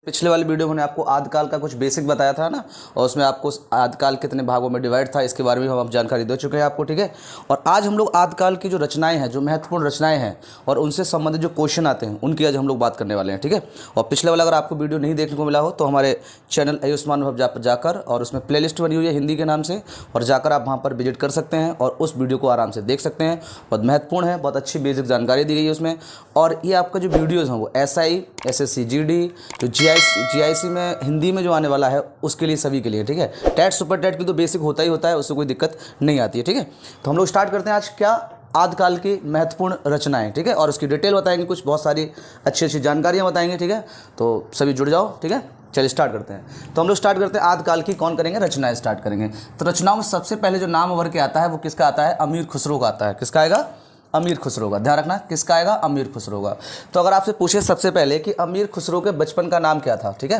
पिछले वाले वीडियो में मैंने आपको आदिकाल का कुछ बेसिक बताया था ना, और उसमें आपको आदिकाल कितने भागों में डिवाइड था इसके बारे में हम जानकारी दे चुके हैं आपको। ठीक है, और आज हम लोग आदिकाल की जो रचनाएं हैं, जो महत्वपूर्ण रचनाएं हैं और उनसे संबंधित जो क्वेश्चन आते हैं उनकी आज हम लोग बात करने वाले हैं। ठीक है, और पिछले वाला अगर आपको वीडियो नहीं देखने को मिला हो तो हमारे चैनल आयुष्मान भव पर जाकर, और उसमें प्ले लिस्ट बनी हुई है हिंदी के नाम से, और जाकर आप वहाँ पर विजिट कर सकते हैं और उस वीडियो को आराम से देख सकते हैं। बहुत महत्वपूर्ण है, बहुत अच्छी बेसिक जानकारी दी गई है उसमें। और ये आपका जो वीडियोज़ हैं वो SI, SSC GD, जो GIC में हिंदी में जो आने वाला है उसके लिए, सभी के लिए। ठीक है, टेट सुपर टेट की तो बेसिक होता ही होता है, उससे कोई दिक्कत नहीं आती है। ठीक है, तो हम लोग स्टार्ट करते हैं आज क्या आदिकाल की महत्वपूर्ण रचनाएं। ठीक है, और उसकी डिटेल बताएंगे, कुछ बहुत सारी अच्छी अच्छी जानकारियां बताएंगे। ठीक है, तो सभी जुड़ जाओ। ठीक है, चलिए स्टार्ट करते हैं। तो हम लोग स्टार्ट करते हैं आदिकाल की, कौन करेंगे, रचनाएं स्टार्ट करेंगे। तो रचनाओं में सबसे पहले जो नाम उभर के आता है वो किसका आता है, अमीर खुसरो का आता है। किसका आएगा, अमीर खुसरो का। ध्यान रखना, किसका आएगा, अमीर खुसरो का। तो अगर आपसे पूछे सबसे पहले कि अमीर खुसरो के बचपन का नाम क्या था, ठीक है,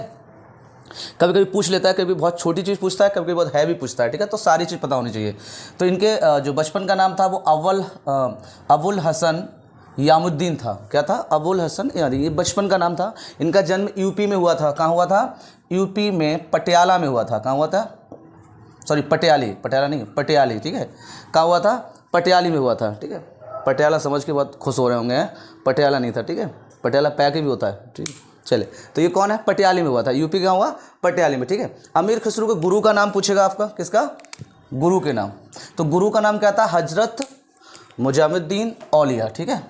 कभी कभी पूछ लेता है, कभी बहुत छोटी चीज़ पूछता है, कभी कभी बहुत हैवी पूछता है। ठीक है, तो सारी चीज़ पता होनी चाहिए। तो इनके जो बचपन का नाम था वो अबुल हसन यामुद्दीन था। क्या था, अबुल हसन, ये बचपन का नाम था। इनका जन्म यूपी में हुआ था। कहाँ हुआ था, यूपी में पटियाला में हुआ था। कहाँ हुआ था, सॉरी पटियाला नहीं, पटियाली। ठीक है, कहाँ हुआ था, पटियाली में हुआ था। ठीक है, पटियाला समझ के बहुत खुश हो रहे होंगे, पटियाला नहीं था। ठीक है, पटियाला पैक भी होता है। ठीक है, चले, तो ये कौन है, पटियाली में हुआ था। यूपी का हुआ, पटियाली में। ठीक है, अमीर खुसरो के गुरु का नाम पूछेगा आपका, किसका, गुरु के नाम। तो गुरु का नाम क्या था, हजरत मुजामुद्दीन औलिया। ठीक है,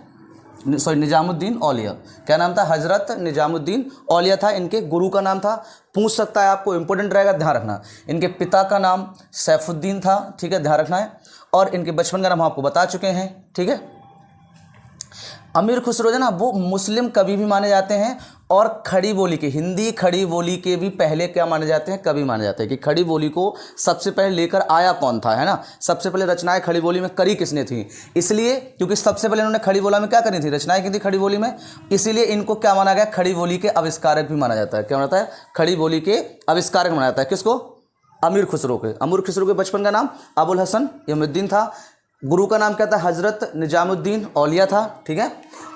सॉरी निजामुद्दीन औलिया। क्या नाम था, हजरत निजामुद्दीन औलिया था इनके गुरु का नाम था। पूछ सकता है आपको, इंपॉर्टेंट रहेगा, ध्यान रखना। इनके पिता का नाम सैफुद्दीन था। ठीक है, ध्यान रखना है। और इनके बचपन का नाम आपको बता चुके हैं। ठीक है, अमीर खुसरो जो ना वो मुस्लिम कवि भी माने जाते हैं, और खड़ी बोली के, हिंदी खड़ी बोली के भी पहले क्या माने जाते हैं, कवि माने जाते हैं। कि खड़ी बोली को सबसे पहले लेकर आया कौन था, है ना, सबसे पहले रचनाएं खड़ी बोली में करी किसने थी। इसलिए क्योंकि सबसे पहले इन्होंने खड़ी बोला में क्या करी थी, रचनाएं की थी खड़ी बोली में, इसीलिए इनको क्या माना गया, खड़ी बोली के आविष्कारक भी माना जाता है। क्या माना जाता है, खड़ी बोली के आविष्कारक माना जाता है। किसको, अमीर खुसरो के। अमीर खुसरो के बचपन का नाम अबुल हसन यामुद्दीन था। गुरु का नाम क्या था, हजरत निजामुद्दीन औलिया था। ठीक है,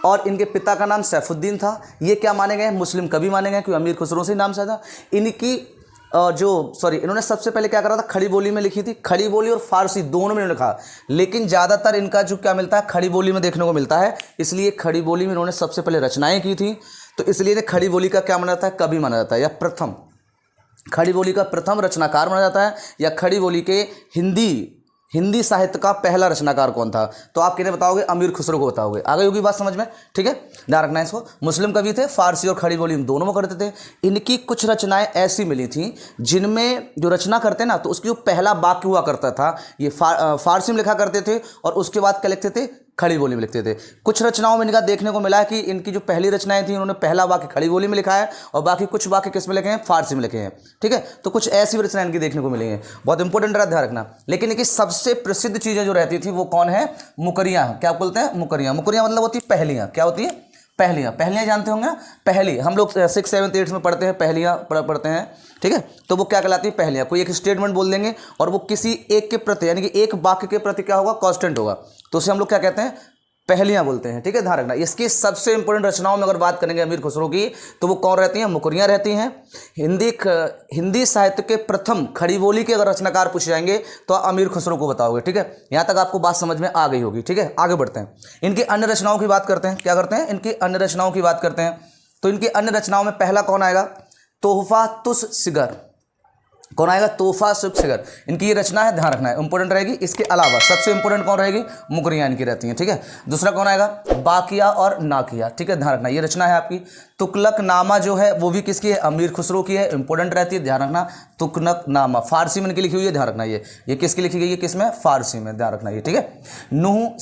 और इनके पिता का नाम सैफुद्दीन था। ये क्या माने गए, मुस्लिम कवि माने गए, क्योंकि अमीर खुसरो से नाम से था। इनकी इन्होंने सबसे पहले क्या करा था, खड़ी बोली में लिखी थी। खड़ी बोली और फारसी दोनों में इन्होंने लिखा, लेकिन ज़्यादातर इनका जो क्या मिलता है, खड़ी बोली में देखने को मिलता है। इसलिए खड़ी बोली में इन्होंने सबसे पहले रचनाएं की थी, तो इसलिए खड़ी बोली का क्या माना जाता है, कवि माना जाता है, या प्रथम खड़ी बोली का प्रथम रचनाकार माना जाता है। या खड़ी बोली के हिंदी साहित्य का पहला रचनाकार कौन था, तो आप किन्हें बताओगे, अमीर खुसरो को बताओगे। आ गई होगी बात समझ में। ठीक है, ध्यान रखना है इसको। मुस्लिम कवि थे, फारसी और खड़ी बोली दोनों में करते थे। इनकी कुछ रचनाएं ऐसी मिली थी जिनमें जो रचना करते ना, तो उसकी जो पहला वाक्य हुआ करता था, ये फारसी में लिखा करते थे, और उसके बाद क्या लिखते थे, खड़ी बोली में लिखते थे। कुछ रचनाओं में इनका देखने को मिला है कि इनकी जो पहली रचनाएं थी उन्होंने पहला वाक्य खड़ी बोली में लिखा है, और बाकी कुछ वाक्य किस में लिखे हैं, फारसी में लिखे हैं। ठीक है, तो कुछ ऐसी रचनाएं इनकी देखने को मिलेंगी, बहुत इंपॉर्टेंट रहा, ध्यान रखना। लेकिन इनकी सबसे प्रसिद्ध चीजें जो रहती थी वो कौन है, मुकरियां। क्या बोलते हैं, मुकरियां। मुकरियां मतलब होती है पहलियां। क्या होती है, पहलियां। पहलियां जानते होंगे, पहली हम लोग 6, 7, 8 में पढ़ते हैं, पहलियां पढ़ते हैं। ठीक है, तो वो क्या कहलाती है, पहलियां। कोई एक स्टेटमेंट बोल देंगे और वो किसी एक के प्रति, यानी कि एक वाक्य के प्रति क्या होगा, कांस्टेंट होगा, तो उसे हम लोग क्या कहते हैं, पहलियां बोलते हैं। ठीक है, ध्यान रखना। इसकी सबसे इंपॉर्टेंट रचनाओं में अगर बात करेंगे अमीर खुसरो की, तो वो कौन रहती हैं, मुकरियां रहती हैं। हिंदी साहित्य के प्रथम खड़ी बोली के अगर रचनाकार पूछे जाएंगे तो अमीर खुसरो को बताओगे। ठीक है, यहां तक आपको बात समझ में आ गई होगी। ठीक है, आगे बढ़ते हैं। इनकी अन्य रचनाओं की बात करते हैं। क्या करते हैं, इनकी अन्य रचनाओं की बात करते हैं। तो इनकी अन्य रचनाओं में पहला कौन आएगा, तोहफा तुस सिगर। कौन आएगा, तोहफा तुस सिगर। इनकी ये रचना है, ध्यान रखना है, इंपॉर्टेंट रहेगी। इसके अलावा सबसे इंपॉर्टेंट कौन रहेगी, मुकरियां इनकी रहती हैं। ठीक है, दूसरा कौन आएगा, बाकिया और नाकिया। ठीक है, ध्यान रखना, ये रचना है आपकी। तुगलकनामा जो है वो भी किसकी है, अमीर खुसरो की है, इंपॉर्टेंट रहती है, ध्यान रखना। तुगलकनामा फारसी में इनकी लिखी हुई है, ध्यान रखना। ये किसकी लिखी गई है, किसमें, फारसी में, ध्यान रखना ये। ठीक है, नूह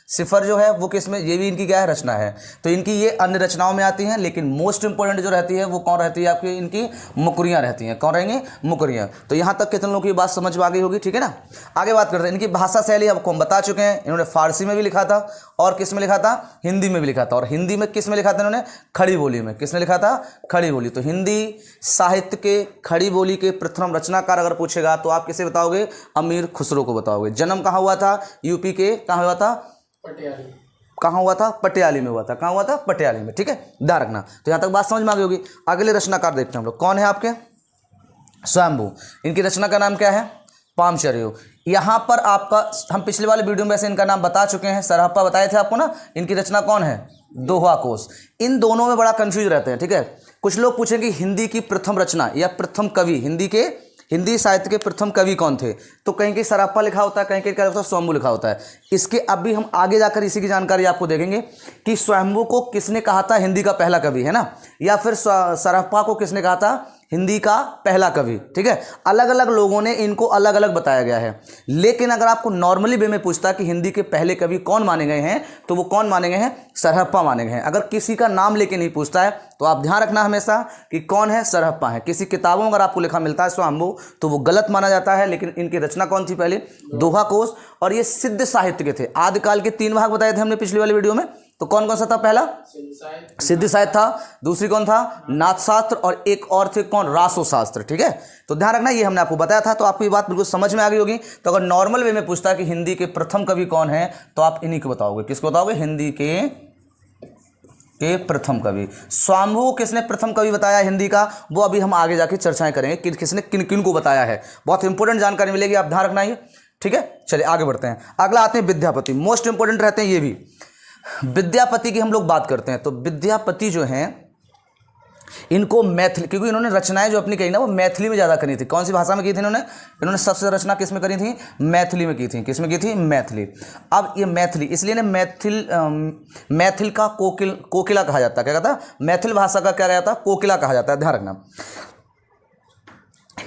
सिफर जो है वो किसमें, ये भी इनकी क्या है, रचना है। तो इनकी ये अन्य रचनाओं में आती हैं, लेकिन मोस्ट इंपोर्टेंट जो रहती है वो कौन रहती है आपकी, इनकी मुकरियां रहती हैं। कौन रहेंगे, मुकरियां। तो यहाँ तक कितने लोगों की बात समझ में आ गई होगी। ठीक है ना, आगे बात करते हैं। इनकी भाषा शैली आपको हम बता चुके हैं। इन्होंने फारसी में भी लिखा था, और किस में लिखा था, हिंदी में भी लिखा था। और हिंदी में किस में लिखा था इन्होंने, खड़ी बोली में। किसने लिखा था, खड़ी बोली। तो हिंदी साहित्य के खड़ी बोली के प्रथम रचनाकार अगर पूछेगा तो आप किसे बताओगे, अमीर खुसरो को बताओगे। जन्म कहाँ हुआ था, यूपी के कहाँ हुआ था, कहाँ हुआ था? पटियाली में हुआ था। कहाँ हुआ था? पटियाली में। ठीक है, ध्यान रखना। तो यहाँ तक बात समझ में आ गई होगी। अगले रचनाकार देखते हैं हम लोग, कौन है आपके? स्वयंभू। इनकी रचना का नाम क्या है? पामचर्यो। यहाँ पर आपका, हम पिछले वाले वीडियो में वैसे इनका नाम बता चुके हैं, सरहप्पा बताए थे आपको ना। इनकी रचना कौन है? दोहा कोश। इन दोनों में बड़ा कंफ्यूज रहते हैं। ठीक है, कुछ लोग पूछेंगे हिंदी की प्रथम रचना या प्रथम कवि, हिंदी साहित्य के प्रथम कवि कौन थे? तो कहीं कहीं सरहप्पा लिखा होता है, कहीं कहीं क्या होता है? स्वयंभू लिखा होता है। इसके अभी हम आगे जाकर इसी की जानकारी आपको देखेंगे कि स्वयंभू को किसने कहा था हिंदी का पहला कवि, है ना, या फिर सरहप्पा को किसने कहा था हिंदी का पहला कवि। ठीक है, अलग अलग लोगों ने इनको अलग अलग बताया गया है। लेकिन अगर आपको नॉर्मली वे में पूछता कि हिंदी के पहले कवि कौन माने गए हैं, तो वो कौन माने गए हैं? सरहप्पा माने गए हैं। अगर किसी का नाम लेके नहीं पूछता है तो आप ध्यान रखना हमेशा कि कौन है? सरहप्पा है। किसी किताबों में अगर आपको लिखा मिलता है स्वयंभू तो वो गलत माना जाता है। लेकिन इनकी रचना कौन थी? पहले दोहा कोश। और ये सिद्ध साहित्य के थे। आदिकाल के 3 भाग बताए थे हमने पिछली वाली वीडियो में। तो कौन कौन सा था? पहला सिद्ध साहित्य था, दूसरी कौन था? नाथ शास्त्र, और एक और थे कौन? रासो शास्त्र। ठीक है, तो ध्यान रखना, ये हमने आपको बताया था। तो आपको ये बात बिल्कुल समझ में आ गई होगी। तो अगर नॉर्मल वे में पूछता है कि हिंदी के प्रथम कवि कौन है, तो आप इन्हीं को बताओगे। किसको बताओगे? हिंदी के प्रथम कवि। स्वयंभू किसने प्रथम कवि बताया हिंदी का, वो अभी हम आगे जाके चर्चाएं करेंगे कि किसने किन किन को बताया है। बहुत इंपॉर्टेंट जानकारी मिलेगी, आप ध्यान रखना ये। ठीक है, चलिए आगे बढ़ते हैं। अगला आते हैं विद्यापति। मोस्ट इंपॉर्टेंट रहते हैं ये भी। विद्यापति की हम लोग बात करते हैं तो विद्यापति जो हैं इनको मैथिली, क्योंकि इन्होंने रचनाएं जो अपनी कही ना वो मैथिली में ज़्यादा करी थी। कौन सी भाषा में की थी इन्होंने सबसे ज़्यादा रचना किस में करी थी? मैथिली में की थी। किस में की थी? मैथिली। अब ये मैथिली इसलिए ना मैथिल का कोकिला कहा जाता है। क्या कहता है? मैथिल भाषा का क्या रहता है? कोकिला कहा जाता है। ध्यान रखना।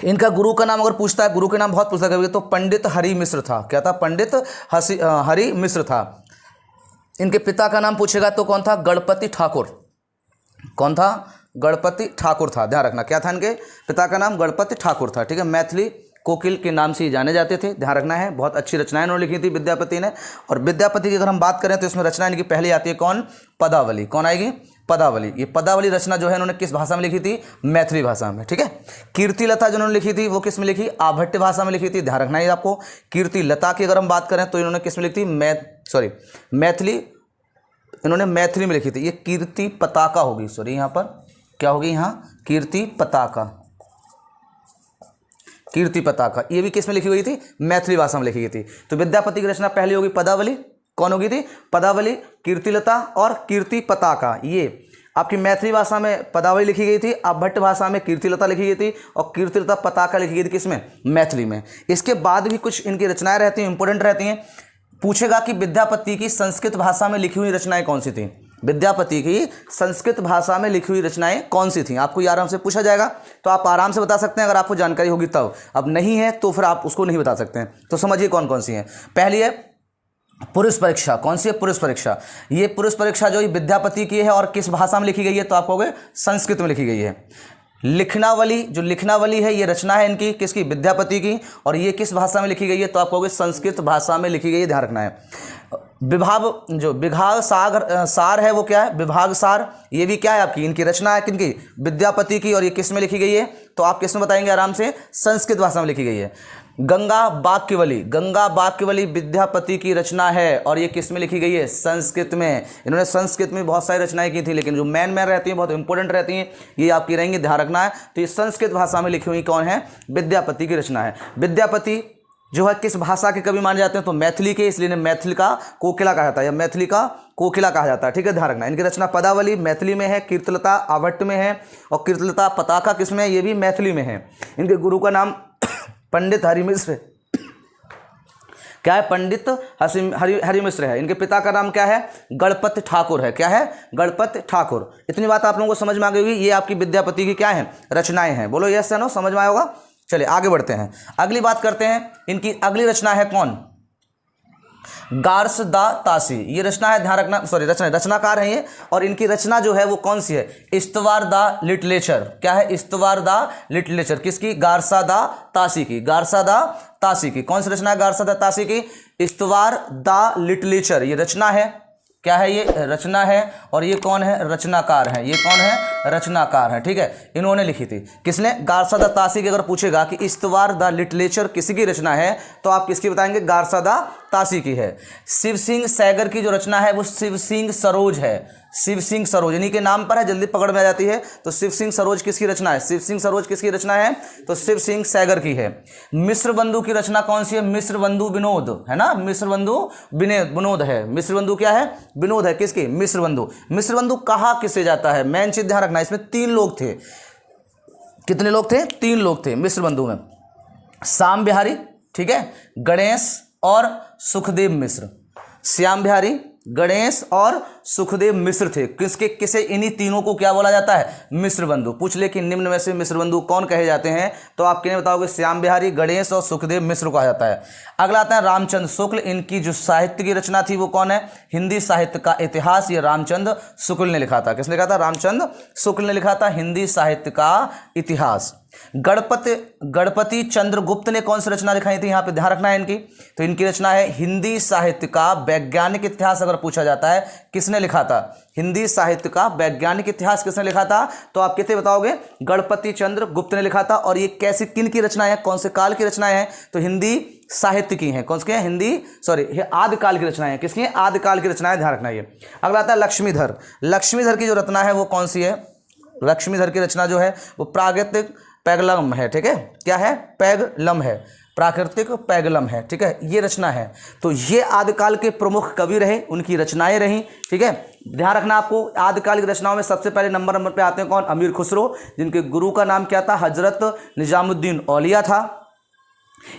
इनका गुरु का नाम अगर पूछता है, गुरु के नाम बहुत पूछता है, तो पंडित हरि मिश्र था। क्या था? पंडित हरि मिश्र था। इनके पिता का नाम पूछेगा तो कौन था? गणपति ठाकुर। कौन था? गणपति ठाकुर था। ध्यान रखना, क्या था इनके पिता का नाम? गणपति ठाकुर था। ठीक है, मैथिली कोकिल के नाम से जाने जाते थे। ध्यान रखना है, बहुत अच्छी रचनाएं उन्होंने लिखी थी विद्यापति ने। और विद्यापति की अगर हम बात करें तो इसमें रचना इनकी पहली आती है कौन? पदावली। कौन आएगी? पदावली। ये पदावली रचना जो है इन्होंने किस भाषा में लिखी थी? मैथिली भाषा में। ठीक है, कीर्तिलता जो उन्होंने लिखी थी वो किस में लिखी? आभट्ट भाषा में लिखी थी। ध्यान रखना है आपको। कीर्तिलता की अगर हम बात करें तो इन्होंने किस में लिखी थी? मैथिली, इन्होंने मैथिली में लिखी थी। ये कीर्ति पताका होगी, सॉरी यहाँ पर क्या होगी? यहाँ कीर्ति पताका। कीर्ति पताका ये भी किस में लिखी हुई थी? मैथिली भाषा में लिखी गई थी। तो विद्यापति की रचना पहली होगी पदावली। कौन होगी थी? पदावली, कीर्तिलता और कीर्ति पताका। ये आपकी मैथिली भाषा में पदावली लिखी गई थी, आभट्ट भाषा में कीर्तिलता लिखी गई थी, और कीर्तिलता पताका लिखी गई थी किसमें? मैथिली में। इसके बाद भी कुछ इनकी रचनाएं रहती हैं, इंपॉर्टेंट रहती हैं। पूछेगा कि विद्यापति की संस्कृत भाषा में लिखी हुई रचनाएं कौन सी थी? विद्यापति की संस्कृत भाषा में लिखी हुई रचनाएं कौन सी थी? आपको ये आराम से पूछा जाएगा, तो आप आराम से बता सकते हैं अगर आपको जानकारी होगी तब। अब नहीं है तो फिर आप उसको नहीं बता सकते हैं। तो समझिए कौन कौन सी हैं। पहली है पुरुष परीक्षा। कौन सी है? पुरुष परीक्षा। ये पुरुष परीक्षा जो विद्यापति की है और किस भाषा में लिखी गई है? तो आप कहोगे संस्कृत में लिखी गई है। लिखनावली, जो लिखनावली है ये रचना है इनकी किसकी? विद्यापति की, और ये किस भाषा में लिखी गई है? तो आप कहोगे संस्कृत भाषा में लिखी गई है। ध्यान रखना है। विभाग सार है वो क्या है? विभाग सार, ये भी क्या है आपकी? इनकी रचना है किनकी? विद्यापति की, और ये किस में लिखी गई है? तो आप किस में बताएंगे? आराम से संस्कृत भाषा में लिखी गई है। गंगा वाक्यवली विद्यापति की रचना है, और ये किस में लिखी गई है? संस्कृत में। इन्होंने संस्कृत में बहुत सारी रचनाएं की थी, लेकिन जो मेन रहती हैं, बहुत इंपॉर्टेंट रहती हैं, ये आपकी रहेंगी। ध्यान रखना है। तो ये संस्कृत भाषा में लिखी हुई कौन है? विद्यापति की रचना है। विद्यापति जो है किस भाषा के कवि माने जाते हैं? तो मैथिली के, इसलिए इन्हें मैथिल का कोकिला कहा जाता है, या मैथिली का कोकिला कहा जाता है। ठीक है, ध्यान रखना। इनकी रचना पदावली मैथिली में है, कीर्तिलता आभट्ट में है, और कीर्तिलता पताका किसमें? ये भी मैथिली में है। इनके गुरु का नाम पंडित हरि मिश्र क्या है? पंडित हरि मिश्र है। इनके पिता का नाम क्या है? गणपति ठाकुर है। क्या है? गणपति ठाकुर। इतनी बात आप लोगों को समझ में आ गई होगी। ये आपकी विद्यापति की क्या है? रचनाएं हैं। बोलो यस या नो, समझ में आया होगा। चलिए आगे बढ़ते हैं, अगली बात करते हैं। इनकी अगली रचना है कौन? गार्स दा तासी। ये रचना है, ध्यान रखना, सॉरी रचनाकार है ये, और इनकी रचना जो है वो कौन सी है? इस्तवार दा लिटरेचर। क्या है? इस्तवार दा लिटरेचर। किसकी? गार्सा दा तासी की। गार्सा दा तासी की। कौन सी रचना है गार्सा दा तासी की? इस्तवार दा लिटरेचर। ये रचना है। क्या है? ये रचना है, और ये कौन है? रचनाकार है। ये कौन है? रचनाकार है। ठीक है, इन्होंने लिखी थी। किसने? गार्सा दा तासी की। अगर पूछेगा कि इस्तवार दा लिटरेचर किसकी रचना है, तो आप किसकी बताएंगे? गार्सा दा 87 की है। शिव सिंह सैगर की जो रचना है वो शिव सिंह सरोज है। शिव सिंह सरोज इन्हीं के नाम पर है, जल्दी पकड़ में आ जाती है। तो शिव सिंह सरोज किसकी रचना है? शिव सिंह सरोज किसकी रचना है? तो शिव सिंह सैगर की है। मिश्र बंधु की रचना कौन सी है? मिश्र बंधु विनोद है ना, मिश्र बंधु विनोद है। मिश्र बंधु क्या है? विनोद है। किसकी? मिश्र बंधु। मिश्र बंधु कहा किसे जाता है? मेन चीज ध्यान रखना, इसमें 3 लोग थे। कितने लोग थे? 3 लोग थे मिश्र बंधु में। श्याम बिहारी, ठीक है, गणेश और सुखदेव मिश्र। श्याम बिहारी, गणेश और सुखदेव मिश्र थे। किसे? इन्हीं तीनों को क्या बोला जाता है? मिश्र बंधु। पूछ ले कि निम्न में से मिश्र बंधु कौन कहे जाते हैं, तो आप किन्हें बताओगे? श्याम बिहारी, गणेश और सुखदेव मिश्र कहा जाता है। अगला आता है रामचंद्र शुक्ल। इनकी जो साहित्य की रचना थी वो कौन है? हिंदी साहित्य का इतिहास, ये रामचंद्र शुक्ल ने लिखा था। किसने लिखा था? रामचंद्र शुक्ल ने लिखा था हिंदी साहित्य का इतिहास। गणपति चंद्रगुप्त ने कौन सी रचना लिखाई थी? यहां पे ध्यान रखना है इनकी। तो इनकी रचना है हिंदी साहित्य का वैज्ञानिक इतिहास। अगर पूछा जाता है किसने लिखा था हिंदी साहित्य का वैज्ञानिक इतिहास, किसने लिखा था, तो आप किसे बताओगे? गणपति चंद्रगुप्त ने लिखा था। और ये कैसी, किन की रचना है, कौन से काल की रचनाएं हैं? तो हिंदी साहित्य की हैं। कौन सी है? ये आदिकाल की रचनाएं हैं। किसकी है? आदिकाल की रचनाएं, ध्यान रखना। ये अगला आता है लक्ष्मीधर। लक्ष्मीधर की जो रचना है वो कौन सी है? लक्ष्मीधर की रचना जो है वो प्राकृतिक पैगलम है। ठीक है, क्या है? पैगलम है, प्राकृतिक पैगलम है। ठीक है, ये रचना है। तो ये आदिकाल के प्रमुख कवि रहे, उनकी रचनाएं रहीं। ठीक है, ध्यान रखना आपको। आदिकाल की रचनाओं में सबसे पहले नंबर पे आते हैं कौन? अमीर खुसरो, जिनके गुरु का नाम क्या था? हजरत निजामुद्दीन औलिया था।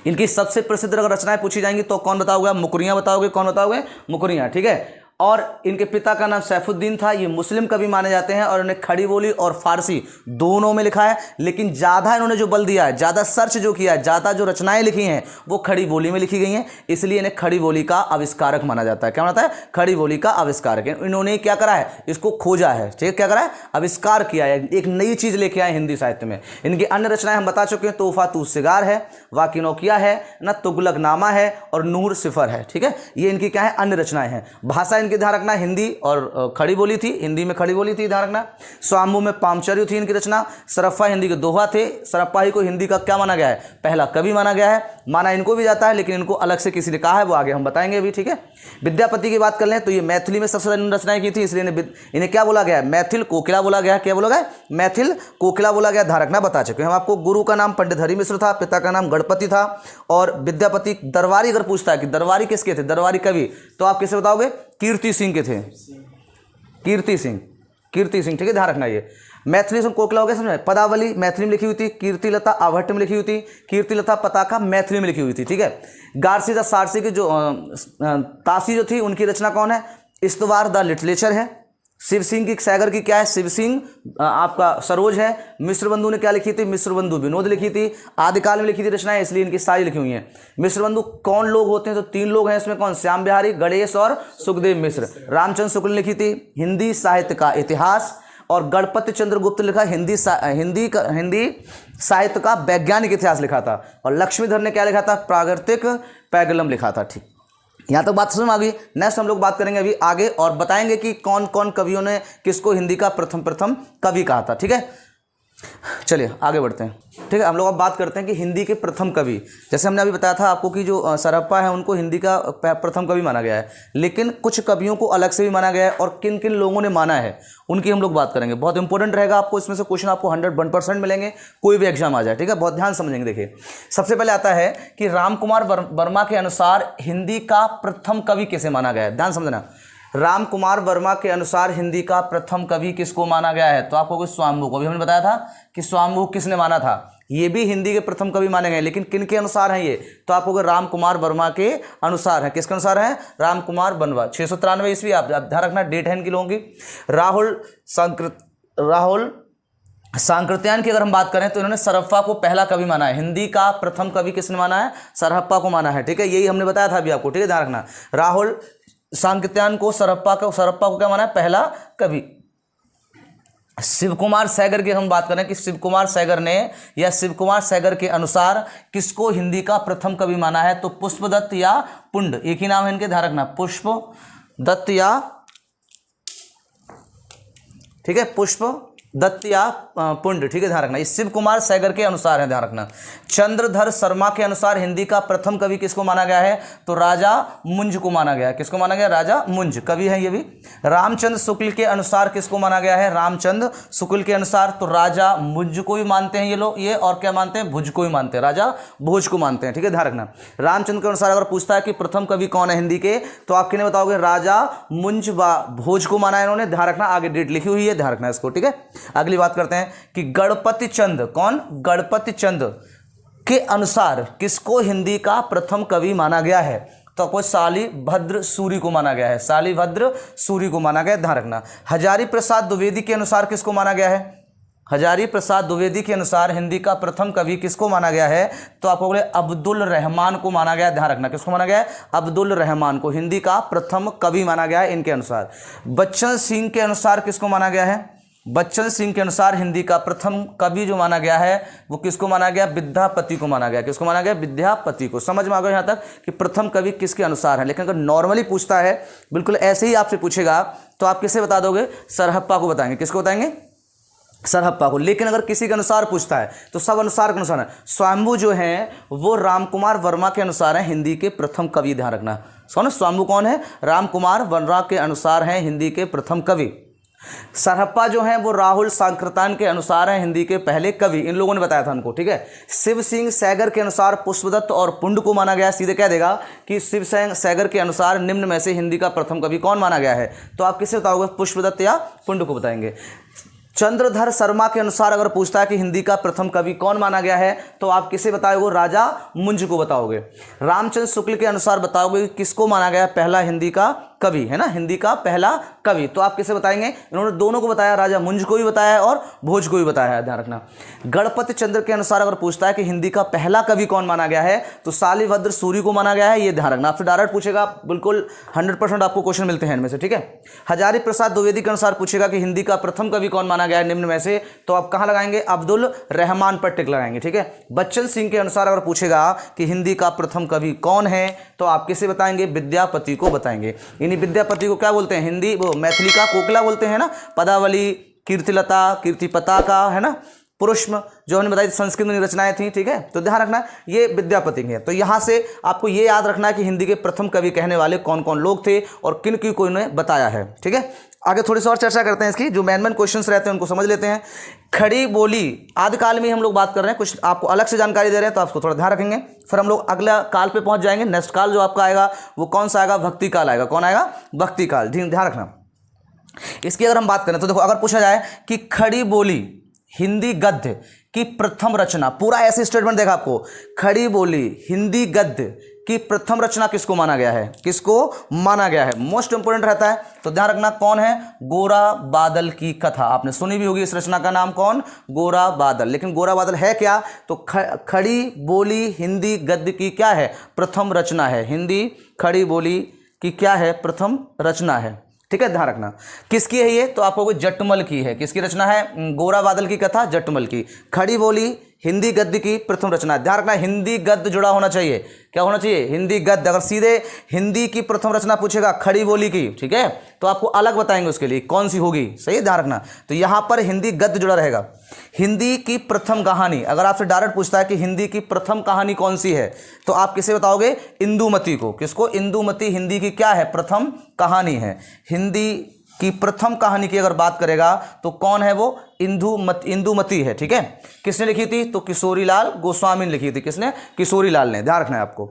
इनकी सबसे प्रसिद्ध अगर रचनाएं पूछी जाएंगी तो कौन बताओगे? मुकरियां बताओगे। कौन बताओगे? मुकरियां। ठीक है, और इनके पिता का नाम सैफुद्दीन था। ये मुस्लिम कवि माने जाते हैं और इन्हें खड़ी बोली और फारसी दोनों में लिखा है। लेकिन ज़्यादा इन्होंने जो बल दिया है, ज़्यादा सर्च जो किया है, ज़्यादा जो रचनाएं लिखी हैं वो खड़ी बोली में लिखी गई हैं। इसलिए इन्हें खड़ी बोली का आविष्कारक माना जाता है। क्या माना जाता है? खड़ी बोली का आविष्कारक। इन्होंने क्या करा है? इसको खोजा है। ठीक है, क्या करा है? आविष्कार किया है, एक नई चीज़ लेके आए हिंदी साहित्य में। इनकी अन्य रचनाएं हम बता चुके हैं। तोहफा तू सिगार है, वाकिनोकिया है ना, तुगलकनामा है और नूर सिफर है। ठीक है, ये इनकी क्या है? अन्य रचनाएं हैं। भाषा इनकी ध्यान रखना हिंदी और खड़ी बोली थी, हिंदी में खड़ी बोली थी, ध्यान रखना। स्वाम्बु में पामचर्य थी इनकी रचना। सरप्पा हिंदी के दोहा थे। सरप्पा ही को हिंदी का क्या माना गया है? पहला कवि माना गया है। माना इनको भी जाता है, लेकिन इनको अलग से किसी ने कहा है, वो आगे हम बताएंगे अभी। ठीक है, विद्यापति की बात कर लें तो ये मैथिली में सबसे ज्यादा रचनाएं की थी, इसलिए इन्हें क्या बोला गया है? मैथिल कोकिला बोला गया। क्या बोला गया? मैथिल कोकिला बोला गया। ध्यान रखना, बता चुके हम आपको। गुरु का नाम पंडित हरि मिश्र था, पिता का नाम गणपति था। और विद्यापति दरबारी अगर पूछता है कि दरबारी किसके थे, दरबारी कवि, तो आप किसे बताओगे? कीर्ति सिंह के थे। कीर्ति सिंह। ठीक है, ध्यान रखना। ये मैथिली से कोकिला हो गया समझ में। पदावली मैथिली में लिखी हुई थी। कीर्तिलता आवहट्ट में लिखी हुई थी। कीर्तिलता पताका मैथिली में लिखी हुई थी। ठीक है, गारसी द सारसी की जो तासी जो थी, उनकी रचना कौन है? इस्तवार द लिटरेचर है। शिव सिंह की सैगर की क्या है? शिव सिंह आपका सरोज है। मिश्र बंधु ने क्या लिखी थी? मिश्र बंधु विनोद लिखी थी। आदिकाल में लिखी थी रचनाएं, इसलिए इनकी सारी लिखी हुई हैं। मिश्र बंधु कौन लोग होते हैं? तो 3 लोग हैं इसमें। कौन? श्याम बिहारी, गणेश और सुखदेव मिश्र। रामचंद्र शुक्ल ने लिखी थी हिंदी साहित्य का इतिहास। और गणपति चंद्रगुप्त लिखा हिंदी साहित्य का वैज्ञानिक इतिहास लिखा था। और लक्ष्मीधर ने क्या लिखा था? प्राकृतिक पैगलम लिखा था। ठीक, यहाँ तक बात समझ में आ गई। नेक्स्ट हम लोग बात करेंगे अभी आगे और बताएंगे कि कौन कौन कवियों ने किसको हिंदी का प्रथम कवि कहा था। ठीक है, चलिए आगे बढ़ते हैं। ठीक है, हम लोग अब बात करते हैं कि हिंदी के प्रथम कवि। जैसे हमने अभी बताया था आपको कि जो सरप्पा है उनको हिंदी का प्रथम कवि माना गया है, लेकिन कुछ कवियों को अलग से भी माना गया है। और किन किन लोगों ने माना है उनकी हम लोग बात करेंगे। बहुत इंपॉर्टेंट रहेगा आपको, इसमें से क्वेश्चन आपको 101% मिलेंगे, कोई भी एग्जाम आ जाए। ठीक है, बहुत ध्यान समझेंगे। देखिए, सबसे पहले आता है कि रामकुमार वर्मा के अनुसार हिंदी का प्रथम कवि किसे माना गया है? ध्यान समझना। रामकुमार वर्मा के अनुसार हिंदी का प्रथम कवि किसको माना गया है? तो आपको स्वाम्बु को भी हमने बताया था कि स्वाम्बु किसने माना था। ये भी हिंदी के प्रथम कवि माने गए, लेकिन किन के अनुसार हैं ये? तो आपको रामकुमार वर्मा के अनुसार है। किसके अनुसार है? रामकुमार वर्मा। 693 ईस्वी। आप ध्यान रखना, डेट है इनकी लोगों की। राहुल सांकृत्यायन की अगर हम बात करें तो इन्होंने सरप्पा को पहला कवि माना है। हिंदी का प्रथम कवि किसने माना है? सरप्पा को माना है। ठीक है, यही हमने बताया था अभी आपको। ठीक है, ध्यान रखना। राहुल सांकृत्यायन को सरप्पा को क्या माना है? पहला कवि। शिव कुमार सैगर की हम बात करें कि शिव कुमार सैगर ने या शिव कुमार सैगर के अनुसार किसको हिंदी का प्रथम कवि माना है? तो पुष्पदत्त या पुंड, एक ही नाम है इनके, ध्यान रखना। पुष्पदत्त या, ठीक है, पुष्पदत्त दत्त या पुंड, ठीक है, ध्यान रखना। ये शिव कुमार सैगर के अनुसार है, ध्यान रखना। चंद्रधर शर्मा के अनुसार हिंदी का प्रथम कवि किसको माना गया है? तो राजा मुंज को माना गया है। किसको माना गया? राजा मुंज कवि है ये भी। रामचंद्र शुक्ल के अनुसार किसको माना गया है? रामचंद्र शुक्ल के अनुसार तो राजा मुंज को भी मानते हैं ये लोग, ये और क्या मानते हैं? भुज को भी मानते हैं, राजा भोज को मानते हैं, ठीक है, ध्यान रखना। रामचंद्र के अनुसार अगर पूछता है कि प्रथम कवि कौन है हिंदी के, तो आप किन्हें बताओगे? राजा मुंज भोज को माना है इन्होंने, ध्यान रखना। आगे डेट लिखी हुई है, ध्यान रखना इसको, ठीक है। अगली बात करते हैं कि गणपति चंद, कौन? गणपति चंद के अनुसार किसको हिंदी का प्रथम कवि माना गया है? तो आपको शालिभद्र सूरी को माना गया है, शालिभद्र सूरी को माना गया, ध्यान रखना। हजारी प्रसाद द्विवेदी के अनुसार किसको माना गया है? हजारी प्रसाद द्विवेदी के अनुसार हिंदी का प्रथम कवि किसको माना गया है? तो आपको बोले अब्दुल रहमान को माना गया है, ध्यान रखना। किसको माना गया है? अब्दुल रहमान को हिंदी का प्रथम कवि माना गया है इनके अनुसार। बच्चन सिंह के अनुसार किसको माना गया है? बच्चन सिंह के अनुसार हिंदी का प्रथम कवि जो माना गया है वो किसको माना गया? विद्यापति को माना गया। किसको माना गया? विद्यापति को। समझ में आ गया यहाँ तक कि प्रथम कवि किसके अनुसार है। लेकिन अगर नॉर्मली पूछता है, बिल्कुल ऐसे ही आपसे पूछेगा, तो आप किसे बता दोगे? सरहप्पा को बताएंगे। किसको बताएंगे? सरहप्पा को। लेकिन अगर किसी के अनुसार पूछता है तो सब अनुसार के अनुसार है। स्वयंभू जो है वो रामकुमार वर्मा के अनुसार है हिंदी के प्रथम कवि, ध्यान रखना। सुनो, स्वयंभू कौन है? रामकुमार वर्मा के अनुसार है हिंदी के प्रथम कवि। सरहप्पा जो है वो राहुल सांकृतान के अनुसार है हिंदी के पहले कवि। इन लोगों ने बताया था हमको, ठीक है। शिव सिंह सैगर के अनुसार पुष्पदत्त और पुंड को माना गया। सीधे कह देगा कि शिव सिंह सैगर के अनुसार निम्न में से हिंदी का प्रथम कवि कौन माना गया है? तो आप किसे बताओगे? पुष्पदत्त या पुंड को बताएंगे। चंद्रधर शर्मा के अनुसार अगर पूछता है कि हिंदी का प्रथम कवि कौन माना गया है, तो आप किसे बताओगे? राजा मुंज को बताओगे। रामचंद्र शुक्ल के अनुसार बताओगे किसको माना गया पहला हिंदी का कवि, है ना, हिंदी का पहला कवि, तो आप किसे बताएंगे? इन्होंने दोनों को बताया, राजा मुंज को भी बताया है और भोज को भी बताया है, ध्यान रखना। गणपति चंद्र के अनुसार अगर पूछता है कि हिंदी का पहला कवि कौन माना गया है, तो शालिभद्र सूरी को माना गया है, ये ध्यान रखना। आपसे डायरेक्ट पूछेगा, बिल्कुल 100% आपको क्वेश्चन मिलते हैं इनमें से, ठीक है। हजारी प्रसाद द्विवेदी के अनुसार पूछेगा कि हिंदी का प्रथम कवि कौन माना गया है निम्न में से, तो आप कहाँ लगाएंगे? अब्दुल रहमान पर टिक लगाएंगे, ठीक है। बच्चन सिंह के अनुसार अगर पूछेगा कि हिंदी का प्रथम कवि कौन है, तो आप किसे बताएंगे? विद्यापति को बताएंगे। इन्हीं विद्यापति को क्या बोलते हैं? हिंदी वो मैथिली का कोकिला बोलते हैं ना। पदावली, कीर्तिलता, कीर्ति पताका, है ना, पुरुष्म, जो हमने बताई संस्कृत में रचनाएं थी, ठीक है। तो ध्यान रखना ये विद्यापति है। तो यहाँ से आपको ये याद रखना है कि हिंदी के प्रथम कवि कहने वाले कौन कौन लोग थे और किन की को इन्होंने बताया है, ठीक है। आगे थोड़ी सी और चर्चा करते हैं इसकी, जो मेन क्वेश्चंस रहते हैं उनको समझ लेते हैं। खड़ी बोली आदिकाल में हम लोग बात कर रहे हैं, कुछ आपको अलग से जानकारी दे रहे हैं, तो आपको थोड़ा ध्यान रखेंगे। फिर हम लोग अगला काल पे पहुंच जाएंगे। नेक्स्ट काल जो आपका आएगा वो कौन सा आएगा? भक्ति काल आएगा। कौन आएगा? भक्ति काल, ध्यान रखना। इसकी अगर हम बात करें तो देखो, अगर पूछा जाए कि खड़ी बोली हिंदी गद्य की प्रथम रचना, पूरा ऐसे स्टेटमेंट देखा आपको, खड़ी बोली हिंदी गद्य की प्रथम रचना किसको माना गया है? किसको माना गया है? मोस्ट इंपोर्टेंट रहता है, तो ध्यान रखना कौन है? गोरा बादल की कथा। आपने सुनी भी होगी इस रचना का नाम, कौन? गोरा बादल। लेकिन गोरा बादल है क्या? तो खड़ी बोली हिंदी गद्य की क्या है? प्रथम रचना है। हिंदी खड़ी बोली की क्या है? प्रथम रचना है, ठीक है, ध्यान रखना। किसकी है ये? तो आपको जटमल की है। किसकी रचना है? गोरा बादल की कथा जटमल की। खड़ी बोली हिंदी गद्य की प्रथम रचना, ध्यान रखना हिंदी गद्य जुड़ा होना चाहिए। क्या होना चाहिए? हिंदी गद्य। अगर सीधे हिंदी की प्रथम रचना पूछेगा खड़ी बोली की, ठीक है, तो आपको अलग बताएंगे उसके लिए कौन सी होगी, सही है, ध्यान रखना। तो यहां पर हिंदी गद्य जुड़ा रहेगा। हिंदी की प्रथम कहानी, अगर आपसे डायरेक्ट पूछता है कि हिंदी की प्रथम कहानी कौन सी है, तो आप किसे बताओगे? इंदुमती को। किसको? इंदुमती हिंदी की क्या है? प्रथम कहानी है। हिंदी की प्रथम कहानी की अगर बात करेगा तो कौन है वो? इंदुमती है, ठीक है। किसने लिखी थी? तो किशोरीलाल गोस्वामी ने लिखी थी। किसने? किशोरीलाल ने, ध्यान रखना है आपको।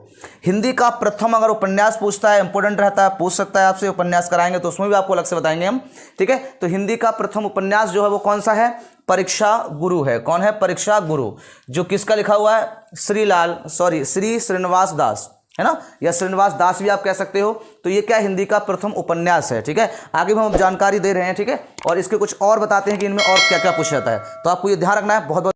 हिंदी का प्रथम अगर उपन्यास पूछता है, इंपॉर्टेंट रहता है, पूछ सकता है आपसे, उपन्यास कराएंगे तो उसमें भी आपको अलग से बताएंगे हम, ठीक है। तो हिंदी का प्रथम उपन्यास जो है वो कौन सा है? परीक्षा गुरु है। कौन है? परीक्षा गुरु, जो किसका लिखा हुआ है? श्री श्रीनिवास दास, है ना, या श्रीनिवास दास भी आप कह सकते हो। तो ये क्या? हिंदी का प्रथम उपन्यास है, ठीक है। आगे भी हम जानकारी दे रहे हैं, ठीक है, और इसके कुछ और बताते हैं कि इनमें और क्या क्या पूछा जाता है, तो आपको ये ध्यान रखना है। बहुत बहुत